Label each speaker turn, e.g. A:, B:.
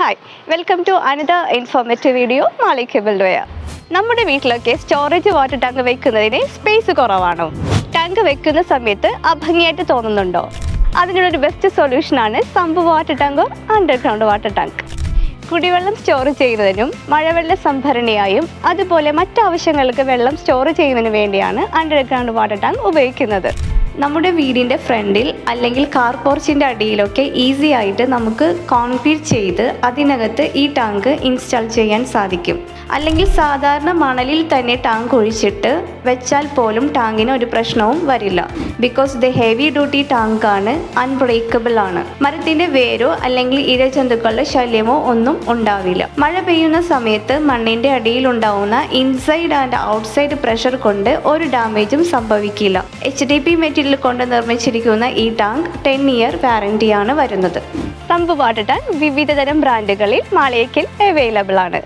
A: Hi welcome to another informative video malleable ware. നമ്മുടെ വീട്ടിലൊക്കെ storage water tank വെക്കുന്നതിന് space കുറവാണോ? ടാങ്ക് വെക്കുന്ന സമയത്ത് അഭംഗിയായിട്ട് തോന്നുന്നുണ്ടോ? അതിനുള്ളൊരു ബെസ്റ്റ് സൊല്യൂഷനാണ് sump water tank, underground water tank. കുടിവെള്ളം സ്റ്റോർ ചെയ്യുന്നതിനും മഴവെള്ള സംഭരണിയായും അതുപോലെ മറ്റാവശ്യങ്ങൾക്ക് വെള്ളം സ്റ്റോർ ചെയ്യുന്നതിന് വേണ്ടിയാണ് അണ്ടർഗ്രൗണ്ട് വാട്ടർ ടാങ്ക് ഉപയോഗിക്കുന്നത്. നമ്മുടെ വീടിൻ്റെ ഫ്രണ്ടിൽ അല്ലെങ്കിൽ കാർ പോർച്ചിൻ്റെ അടിയിലൊക്കെ ഈസി ആയിട്ട് നമുക്ക് കോൺക്രീറ്റ് ചെയ്ത് അതിനകത്ത് ഈ ടാങ്ക് ഇൻസ്റ്റാൾ ചെയ്യാൻ സാധിക്കും. അല്ലെങ്കിൽ സാധാരണ മണലിൽ തന്നെ ടാങ്ക് ഒഴിച്ചിട്ട് വെച്ചാൽ പോലും ടാങ്കിന് ഒരു പ്രശ്നവും വരില്ല. ബിക്കോസ് ഇത് ഹെവി ഡ്യൂട്ടി ടാങ്കാണ്, അൺബ്രേക്കബിൾ ആണ്. മരത്തിൻ്റെ വേരോ അല്ലെങ്കിൽ ഇഴജന്തുക്കളുടെ ശല്യമോ ഒന്നും ഉണ്ടാവില്ല. മഴ പെയ്യുന്ന സമയത്ത് മണ്ണിൻ്റെ അടിയിൽ ഉണ്ടാവുന്ന ഇൻസൈഡ് ആൻഡ് ഔട്ട്സൈഡ് പ്രഷർ കൊണ്ട് ഒരു ഡാമേജും സംഭവിക്കില്ല. HDP മെറ്റീരിയൽ കൊണ്ട് നിർമ്മിച്ചിരിക്കുന്ന ഈ ടാങ്ക് 10 ഇയർ വാറന്റിയാണ് വരുന്നത്. സമ്പ് വാട്ടർ ടാങ്ക് വിവിധ തരം ബ്രാൻഡുകളിൽ മാളികയിൽ അവൈലബിൾ ആണ്.